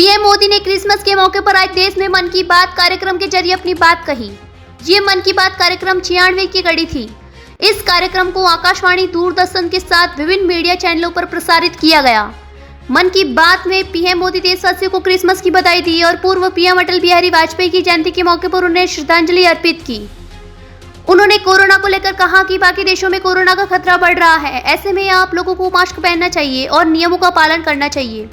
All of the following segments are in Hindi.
पीएम मोदी ने क्रिसमस के मौके पर आज देश में मन की बात कार्यक्रम के जरिए अपनी बात कही। ये मन की बात कार्यक्रम 96 की कड़ी थी। इस कार्यक्रम को आकाशवाणी, दूरदर्शन के साथ विभिन्न मीडिया चैनलों पर प्रसारित किया गया। मन की बात में पीएम मोदी देशवासियों को क्रिसमस की बधाई दी और पूर्व पीएम अटल बिहारी वाजपेयी की जयंती के मौके पर उन्हें श्रद्धांजलि अर्पित की। उन्होंने कोरोना को लेकर कहा कि बाकी देशों में कोरोना का खतरा बढ़ रहा है, ऐसे में आप लोगों को मास्क पहनना चाहिए और नियमों का पालन करना चाहिए।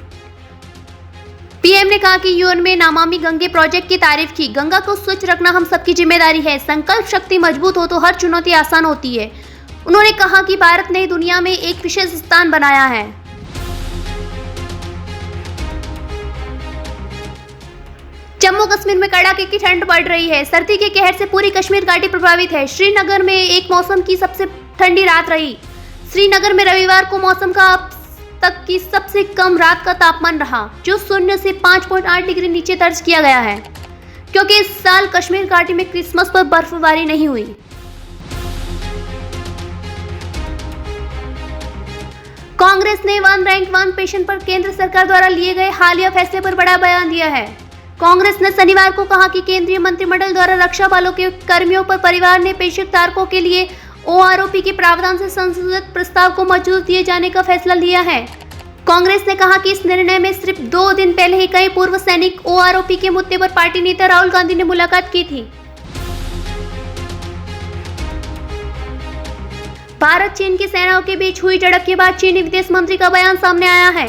पीएम ने कहा कि यूएन में नमामि गंगे प्रोजेक्ट की तारीफ की। गंगा को स्वच्छ रखना हम सबकी जिम्मेदारी है। संकल्प शक्ति मजबूत हो तो हर चुनौती आसान होती है। उन्होंने कहा कि भारत ने दुनिया में एक विशेष स्थान बनाया है। जम्मू कश्मीर में कड़ाके की ठंड पड़ रही है। सर्दी के कहर से पूरी कश्मीर घाटी प्रभावित है। श्रीनगर में एक मौसम की सबसे ठंडी रात रही। श्रीनगर में रविवार को मौसम का अब तक की सबसे कम रात का तापमान रहा, जो शून्य से 5.8 डिग्री नीचे दर्ज किया गया है, क्योंकि इस साल कश्मीर घाटी में क्रिसमस पर बर्फबारी नहीं हुई। कांग्रेस ने वन रैंक वन पेंशन पर केंद्र सरकार द्वारा लिए गए हालिया फैसले पर बड़ा बयान दिया है। कांग्रेस ने शनिवार को कहा कि केंद्रीय मंत्रिमंडल द्वारा रक्षा बलों के कर्मियों पर परिवार ने पेंशन धारकों के लिए ओआरओपी के प्रावधान से संशोधित प्रस्ताव को मंजूरी दिए जाने का फैसला लिया है। कांग्रेस ने कहा कि इस निर्णय में सिर्फ 2 दिन पहले ही कई पूर्व सैनिक ओआरओपी के मुद्दे पर पार्टी नेता राहुल गांधी ने मुलाकात की थी। भारत चीन की सेनाओं के बीच हुई झड़प के बाद चीनी विदेश मंत्री का बयान सामने आया है।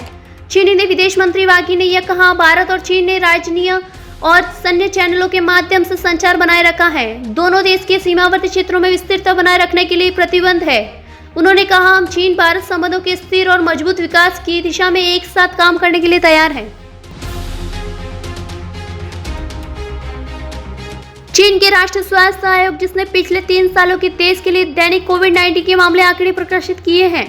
चीनी विदेश मंत्री वांग ने यह कहा, भारत और चीन ने राजनीय और सैन्य चैनलों के माध्यम से संचार बनाए रखा है। दोनों देश के सीमावर्ती क्षेत्रों में स्थिरता बनाए रखने के लिए प्रतिबद्ध है। उन्होंने कहा, हम चीन भारत संबंधों के स्थिर और मजबूत विकास की दिशा में एक साथ काम करने के लिए तैयार हैं। चीन के राष्ट्रीय स्वास्थ्य आयोग, जिसने पिछले 3 सालों के देश के लिए दैनिक कोविड-19 के मामले आंकड़े प्रकाशित किए हैं,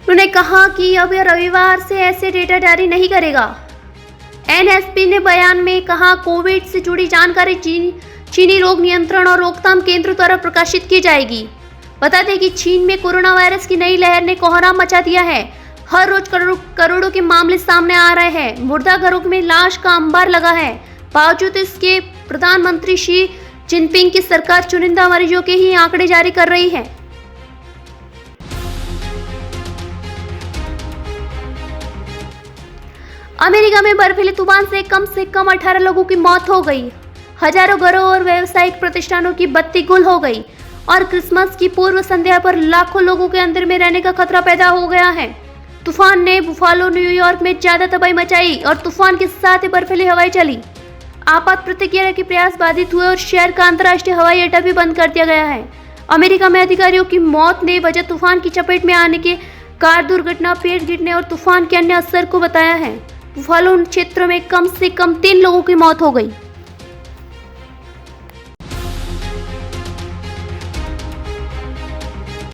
उन्होंने कहा कि अब यह रविवार से ऐसे डेटा जारी नहीं करेगा। एनएसपी ने बयान में कहा, कोविड से जुड़ी जानकारी चीनी रोग नियंत्रण और रोकथाम केंद्र द्वारा प्रकाशित की जाएगी। बता दें कि चीन में कोरोना वायरस की नई लहर ने कोहराम मचा दिया है। हर रोज करोड़ों के मामले सामने आ रहे हैं। मुर्दा घरों में लाश का अंबार लगा है। बावजूद इसके प्रधानमंत्री शी जिनपिंग की सरकार चुनिंदा मरीजों के ही आंकड़े जारी कर रही है। अमेरिका में बर्फीले तूफान से कम 18 लोगों की मौत हो गई। हजारों घरों और व्यावसायिक प्रतिष्ठानों की बत्ती गुल हो गई और क्रिसमस की पूर्व संध्या पर लाखों लोगों के अंदर में रहने का खतरा पैदा हो गया है। तूफान ने बुफालो, न्यूयॉर्क में ज्यादा तबाही मचाई और तूफान के साथ ही बर्फीली हवाएं चली। आपात प्रतिक्रिया के प्रयास बाधित हुए और शहर का अंतर्राष्ट्रीय हवाई अड्डा भी बंद कर दिया गया है। अमेरिका में अधिकारियों की मौत ने वजह तूफान की चपेट में आने के, कार दुर्घटना, पेड़ गिरने और तूफान के अन्य असर को बताया है। बुफालो क्षेत्र में कम से कम 3 लोगों की मौत हो गई।